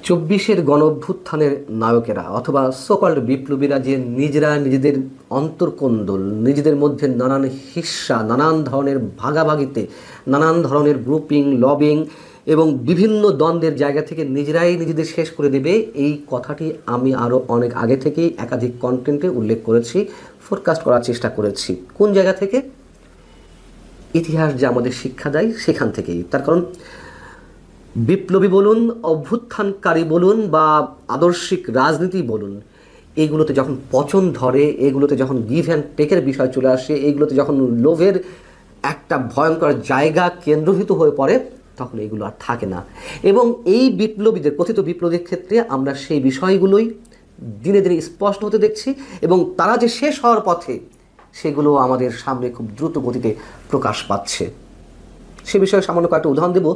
চব্বিশের গণঅভ্যুত্থানের নায়কেরা অথবা সোকল্ড বিপ্লবীরা যে নিজেরা নিজেদের অন্তর্কোন্দল, নিজেদের মধ্যে নানান হিস্সা, নানান ধরনের ভাগাভাগিতে, নানান ধরনের গ্রুপিং, লবিং এবং বিভিন্ন দ্বন্দ্বের জায়গা থেকে নিজেরাই নিজেদের শেষ করে দেবে, এই কথাটি আমি আরও অনেক আগে থেকেই একাধিক কন্টেন্টে উল্লেখ করেছি, ফোরকাস্ট করার চেষ্টা করেছি। কোন জায়গা থেকে? ইতিহাস যে আমাদের শিক্ষা দেয় সেখান থেকেই। তার কারণ বিপ্লবী বলুন, অভ্যুত্থানকারী বলুন বা আদর্শিক রাজনীতি বলুন, এইগুলোতে যখন পচন ধরে, এগুলোতে যখন গিভ অ্যান্ড টেকের বিষয় চলে আসে, এইগুলোতে যখন লোভের একটা ভয়ঙ্কর জায়গা কেন্দ্রভূত হয়ে পড়ে, তখন এইগুলো আর থাকে না। এবং এই বিপ্লবীদের, কথিত বিপ্লবীদের ক্ষেত্রে আমরা সেই বিষয়গুলোই দিনে দিনে স্পষ্ট হতে দেখছি এবং তারা যে শেষ হওয়ার পথে, সেগুলো আমাদের সামনে খুব দ্রুত গতিতে প্রকাশ পাচ্ছে। সে বিষয়ে সামান্য কয়েকটা উদাহরণ দেব।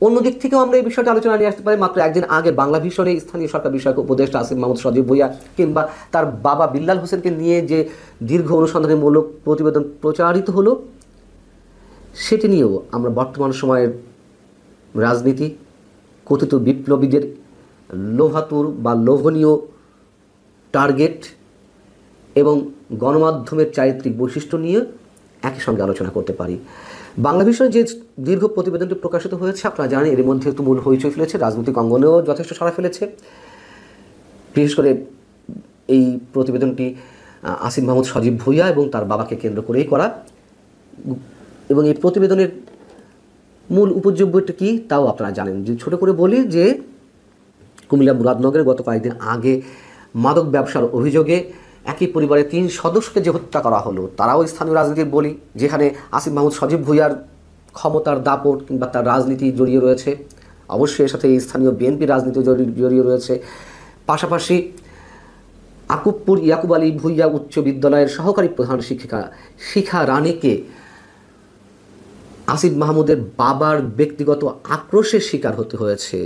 অন্যদিক থেকেও আমরা এই বিষয়টা আলোচনা নিয়ে আসতে পারি। মাত্র একদিন আগে বাংলা ভিশনে স্থানীয় সরকার বিষয়ক উপদেষ্টা আসিফ মাহমুদ সজীব ভুঁইয়া কিংবা তার বাবা বিল্লাল হোসেনকে নিয়ে যে দীর্ঘ অনুসন্ধানমূলক প্রতিবেদন প্রচারিত হলো, সেটি নিয়েও আমরা বর্তমান সময়ের রাজনীতি, কথিত বিপ্লবীদের লোভাতুর বা লোভনীয় টার্গেট এবং গণমাধ্যমের চারিত্রিক বৈশিষ্ট্য নিয়ে একই সঙ্গে আলোচনা করতে পারি। বাংলা বিষয়ে যে দীর্ঘ প্রতিবেদনটি প্রকাশিত হয়েছে, আপনারা জানেন এর মধ্যে তুমুল হইচই ফেলেছে, রাজনৈতিক অঙ্গনেও যথেষ্ট সাড়া ফেলেছে। বিশেষ করে এই প্রতিবেদনটি আসিফ মাহমুদ সজীব ভুঁইয়া এবং তার বাবাকে কেন্দ্র করেই করা। এবং এই প্রতিবেদনের মূল উপযোগ্যটা কী তাও আপনারা জানেন। যে ছোট করে বলি যে কুমিল্লা মুরাদনগরে গত কয়েকদিন আগে মাদক ব্যবসার অভিযোগে একই পরিবারের 3 সদস্যকে যে হত্যা করা হলো, তারাও স্থানীয় রাজনীতির বলি, যেখানে আসিফ মাহমুদ সজীব ভুঁইয়ার ক্ষমতার দাপট কিংবা তার রাজনীতি জড়িয়ে রয়েছে। অবশ্যই এর সাথে স্থানীয় বিএনপি রাজনীতি জড়িয়ে রয়েছে। পাশাপাশি আকুবপুর ইয়াকুব আলী ভুঁইয়া উচ্চ বিদ্যালয়ের সহকারী প্রধান শিক্ষিকা শিখা রানীকে আসিফ মাহমুদের বাবার ব্যক্তিগত আক্রোশের শিকার হতে হয়েছে,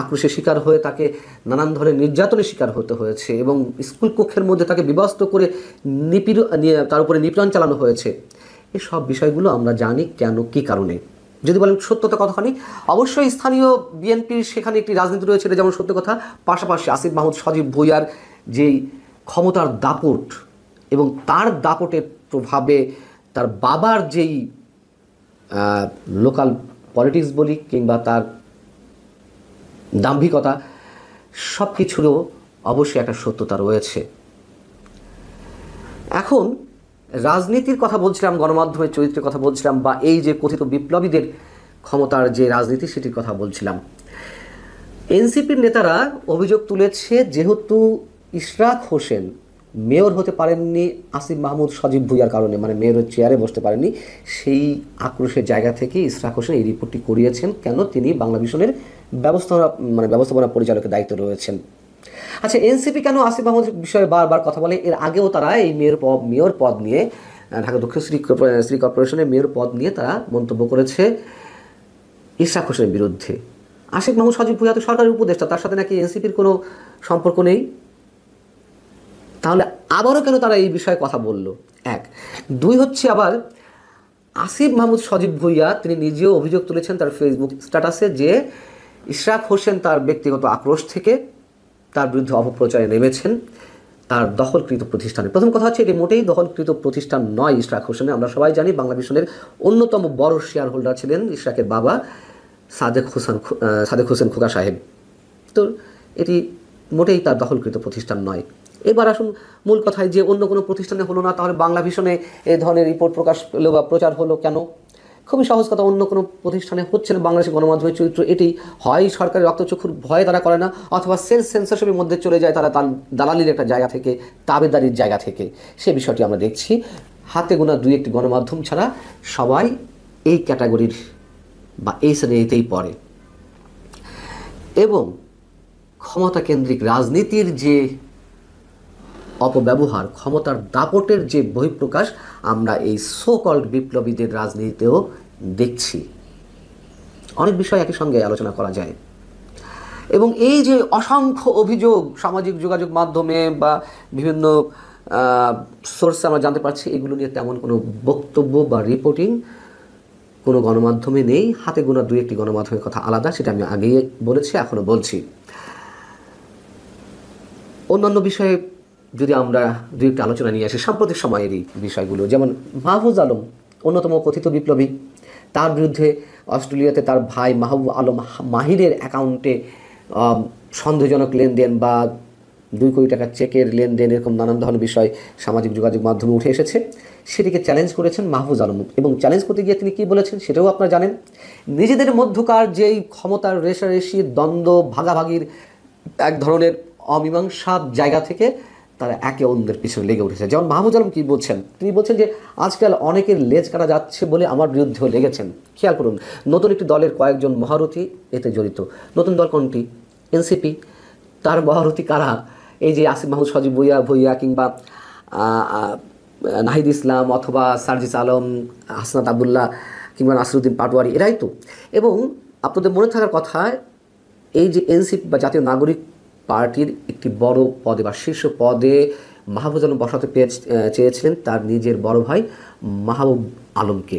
আক্রোশের শিকার হয়ে তাকে নানান ধরনের নির্যাতনের শিকার হতে হয়েছে এবং স্কুল কক্ষের মধ্যে তাকে বিবস্ত্র করে তার উপরে নিপীড়ন চালানো হয়েছে। এই সব বিষয়গুলো আমরা জানি কেন, কী কারণে। যদি বলেন সত্যতা কতখানি, অবশ্যই স্থানীয় বিএনপির সেখানে একটি রাজনীতি রয়েছে, এটা যেমন সত্য কথা। পাশাপাশি আসিফ মাহমুদ সজীব ভুঁইয়ার যেই ক্ষমতার দাপট এবং তার দাপটের প্রভাবে তার বাবার যেই লোকাল পলিটিক্স বলি কিংবা তার দাম্ভিকতা, সব কিছুরও অবশ্যই একটা সত্যতা রয়েছে। এখন রাজনীতির কথা বলছিলাম, গণমাধ্যমের চরিত্রের কথা বলছিলাম, বা এই যে কথিত বিপ্লবীদের ক্ষমতার যে রাজনীতি সেটির কথা বলছিলাম। এনসিপির নেতারা অভিযোগ তুলেছে, যেহেতু ইশরাক হোসেন মেয়র হতে পারেননি আসিফ মাহমুদ সজীব ভুঁইয়ার কারণে, মানে মেয়রের চেয়ারে বসতে পারেননি, সেই আক্রোশের জায়গা থেকে ইশরাক হোসেন এই রিপোর্টটি করিয়েছেন। কেন? তিনি বাংলা ভিশনের ব্যবস্থাপনা পরিচালকের দায়িত্ব রয়েছেন। আচ্ছা, এনসিপি কেন আসিফ মাহমুদের বিষয়ে বারবার কথা বলে? এর আগেও তারা এই মেয়র পদ নিয়ে, ঢাকা দক্ষিণ সিটি কর্পোরেশনের মেয়র পদ নিয়ে তারা মন্তব্য করেছে ইশরাক হোসেনের বিরুদ্ধে। আসিফ মাহমুদ সজীব ভুঁইয়া তো সরকারি উপদেষ্টা, তার সাথে নাকি এনসিপির কোনো সম্পর্ক নেই। তাহলে আবারও কেন তারা এই বিষয়ে কথা বলল? 1, 2 হচ্ছে আবার আসিফ মাহমুদ সজীব ভুঁইয়া তিনি নিজেও অভিযোগ তুলেছেন তার ফেসবুক স্ট্যাটাসে যে ইশরাক হোসেন তার ব্যক্তিগত আক্রোশ থেকে তার বিরুদ্ধে অপপ্রচারে নেমেছেন তার দখলকৃত প্রতিষ্ঠানে। প্রথম কথা হচ্ছে, এটি মোটেই দখলকৃত প্রতিষ্ঠান নয় ইশরাক হোসেনের। আমরা সবাই জানি বাংলা ভিশনের অন্যতম বড় শেয়ার হোল্ডার ছিলেন ইশরাকের বাবা সাদেক হোসেন খোকা সাহেব। তো এটি মোটেই তার দখলকৃত প্রতিষ্ঠান নয়। এবার আসুন মূল কথায়, যে অন্য কোনো প্রতিষ্ঠানে হলো না, তাহলে বাংলা ভিশনে এ ধরনের রিপোর্ট প্রকাশ পেলো বা প্রচার হলো কেন? খুবই সহজ কথা, অন্য কোনো প্রতিষ্ঠানে হচ্ছে না। বাংলাদেশের গণমাধ্যমের চরিত্র এটি, হয় সরকারি রক্তচক্ষুর ভয়ে তারা করে না, অথবা সেন্সরশিপের মধ্যে চলে যায় তারা, তার দালালির একটা জায়গা থেকে, তাবেদারির জায়গা থেকে। সে বিষয়টি আমরা দেখছি। হাতে গোনা 2-1টি গণমাধ্যম ছাড়া সবাই এই ক্যাটাগরির বা এই শ্রেণীতেই পড়ে। এবং ক্ষমতা কেন্দ্রিক রাজনীতির যে অপব্যবহার, ক্ষমতার দাপটের যে বহিঃপ্রকাশ, আমরা এই সোকল্ড বিপ্লবীদের রাজনীতিতেও দেখছি। অনেক বিষয় একই সঙ্গে আলোচনা করা যায়। এবং এই যে অসংখ্য অভিযোগ সামাজিক যোগাযোগ মাধ্যমে বা বিভিন্ন সোর্সে আমরা জানতে পারছি, এগুলো নিয়ে তেমন কোনো বক্তব্য বা রিপোর্টিং কোনো গণমাধ্যমে নেই। হাতে গোনা 2-1টি গণমাধ্যমের কথা আলাদা, সেটা আমি আগেই বলেছি, এখনও বলছি। অন্যান্য বিষয়ে যদি আমরা দুই একটা আলোচনা নিয়ে আসি সাম্প্রতিক সময়েরই বিষয়গুলো, যেমন মাহফুজ আলম অন্যতম কথিত বিপ্লবী, তার বিরুদ্ধে অস্ট্রেলিয়াতে তার ভাই মাহবুব আলম মাহিরের অ্যাকাউন্টে সন্দেহজনক লেনদেন বা 2 কোটি টাকার চেকের লেনদেন, এরকম নানান ধরনের বিষয় সামাজিক যোগাযোগ মাধ্যমে উঠে এসেছে। সেটিকে চ্যালেঞ্জ করেছেন মাহফুজ আলম, এবং চ্যালেঞ্জ করতে গিয়ে তিনি কী বলেছেন সেটাও আপনারা জানেন। নিজেদের মধ্যকার যেই ক্ষমতার রেষারেষি, দ্বন্দ্ব, ভাগাভাগির এক ধরনের অমীমাংসা জায়গা থেকে তারা একে অন্যের পিছনে লেগে উঠেছে। যেমন মাহফুজ আলম কী বলছেন, তিনি বলছেন যে আজকাল অনেকের লেজ কাটা যাচ্ছে বলে আমার বিরুদ্ধেও লেগেছেন। খেয়াল করুন, নতুন একটি দলের কয়েকজন মহারথী এতে জড়িত। নতুন দল কোনটি? এনসিপি। তার মহারথী কারা? এই যে আসিফ মাহমুদ সজীব ভুইয়া কিংবা নাহিদ ইসলাম অথবা সার্জিস আলম, হাসনাত আবদুল্লাহ কিংবা নাসিরুদ্দিন পাটোয়ারি, এরাই তো। এবং আপনাদের মনে থাকার কথা, এই যে এনসিপি বা জাতীয় নাগরিক পার্টির একটি বড় পদে বা শীর্ষ পদে মাহফুজ আলম বসাতে চেয়েছিলেন তার নিজের বড় ভাই মাহবুব আলমকে,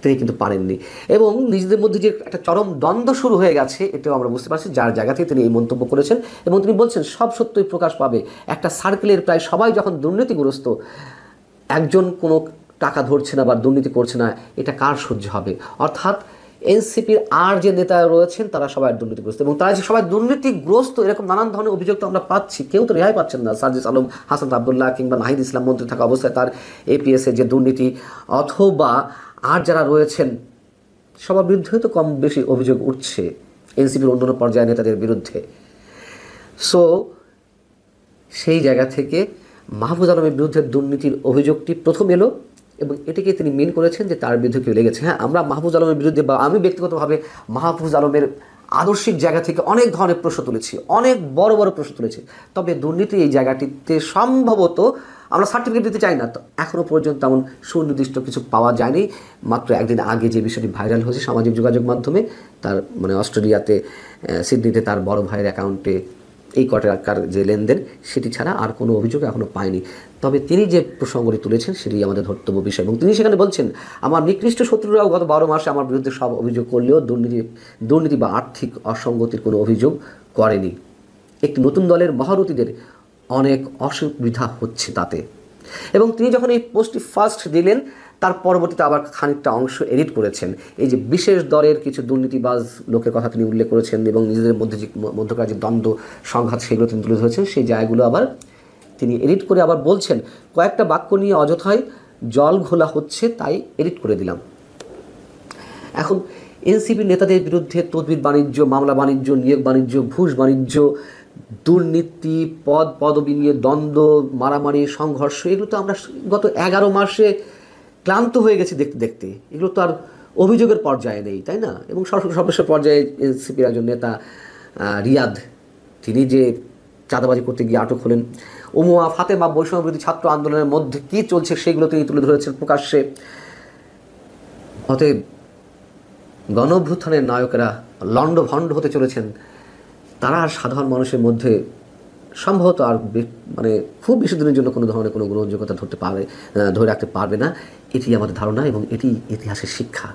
তিনি কিন্তু পারেননি। এবং নিজেদের মধ্যে যে একটা চরম দ্বন্দ্ব শুরু হয়ে গেছে এটাও আমরা বুঝতে পারছি, যার জায়গা থেকে তিনি এই মন্তব্য করেছেন। এবং তিনি বলছেন সব সত্যই প্রকাশ পাবে। একটা সার্কেলের প্রায় সবাই যখন দুর্নীতিগ্রস্ত, একজন কোনো টাকা ধরছে না বা দুর্নীতি করছে না, এটা কার সহ্য হবে? অর্থাৎ এনসিপির আর যে নেতা রয়েছেন তারা সবাই দুর্নীতিগ্রস্ত, এবং তারা যে সবাই দুর্নীতিগ্রস্ত এরকম নানান ধরনের অভিযোগ তো আমরা পাচ্ছি, কেউ তো রেহাই পাচ্ছেন না। সার্জিস আলম, হাসান আবদুল্লাহ কিংবা নাহিদ ইসলাম মন্ত্রী থাকা অবস্থায় তার এপিএসের যে দুর্নীতি, অথবা আর যারা রয়েছেন সবার বিরুদ্ধে তো কম বেশি অভিযোগ উঠছে এনসিপির অন্যান্য পর্যায়ের নেতাদের বিরুদ্ধে। সো সেই জায়গা থেকে মাহফুজ আলমের বিরুদ্ধে দুর্নীতির অভিযোগটি প্রথম এলো, এবং এটিকে তিনি মিন করেছেন যে তার বিরুদ্ধে কেউ লেগেছে। হ্যাঁ, আমরা মাহফুজ আলমের বিরুদ্ধে বা আমি ব্যক্তিগতভাবে মাহফুজ আলমের আদর্শিক জায়গা থেকে অনেক ধরনের প্রশ্ন তুলেছি, অনেক বড় বড় প্রশ্ন তুলেছি। তবে দুর্নীতি এই জায়গাটিতে সম্ভবত আমরা সার্টিফিকেট দিতে চাই না, তো এখনও পর্যন্ত তেমন সুনির্দিষ্ট কিছু পাওয়া যায়নি। মাত্র একদিন আগে যে বিষয়টি ভাইরাল হয়েছে সামাজিক যোগাযোগ মাধ্যমে, তার অস্ট্রেলিয়াতে সিডনিতে তার বড় ভাইয়ের অ্যাকাউন্টে এই কোটি টাকার যে লেনদেন, সেটি ছাড়া আর কোনো অভিযোগ এখনও পায়নি। তবে তিনি যে প্রসঙ্গটি তুলেছেন সেটি আমাদের ধর্তব্য বিষয়, এবং তিনি সেখানে বলছেন আমার নিকৃষ্ট শত্রুরাও গত 12 মাসে আমার বিরুদ্ধে সব অভিযোগ করলেও দুর্নীতি বা আর্থিক অসঙ্গতির কোনো অভিযোগ করেনি। একটি নতুন দলের মহারথীদের অনেক অসুবিধা হচ্ছে তাতে। এবং তিনি যখন এই পোস্টটি ফার্স্ট দিলেন, তার পরবর্তীতে আবার খানিকটা অংশ এডিট করেছেন। এই যে বিশেষ দরের কিছু দুর্নীতিবাজ লোকের কথা তিনি উল্লেখ করেছেন, এবং নিজেদের মধ্যে যে মধ্যকার যে দ্বন্দ্ব সংঘাত সেগুলো তিনি তুলে ধরেছেন, সেই জায়গাগুলো আবার তিনি এডিট করে আবার বলছেন কয়েকটা বাক্য নিয়ে অযথাই জল ঘোলা হচ্ছে, তাই এডিট করে দিলাম। এখন এনসিপির নেতাদের বিরুদ্ধে তদবির বাণিজ্য, মামলা বাণিজ্য, নিয়োগ বাণিজ্য, ঘুষ বাণিজ্য, দুর্নীতি, পদবি নিয়ে দ্বন্দ্ব, মারামারি, সংঘর্ষ, এগুলো তো আমরা গত 11 মাসে ক্লান্ত হয়ে গেছি দেখতে দেখতে। এগুলো তো আর অভিযোগের পর্যায়ে নেই, তাই না? এবং সর্বশেষ পর্যায়ে এনসিপির একজন নেতা রিয়াদ, তিনি যে চাঁদাবাজি করতে গিয়ে আটক হলেন। উমুয়া ফাতেমা বৈষম্য বিরোধী ছাত্র আন্দোলনের মধ্যে কী চলছে সেগুলো তিনি তুলে ধরেছেন প্রকাশ্যে। অতএব গণ অভ্যুত্থানের নায়কেরা লণ্ডভণ্ড হতে চলেছেন, তারা আর সাধারণ মানুষের মধ্যে সম্ভবত আর খুব বেশি দিনের জন্য কোনো ধরনের কোনো গ্রহণযোগ্যতা ধরে রাখতে পারবে না। এটি আমাদের ধারণা এবং এটি ইতিহাসের শিক্ষা।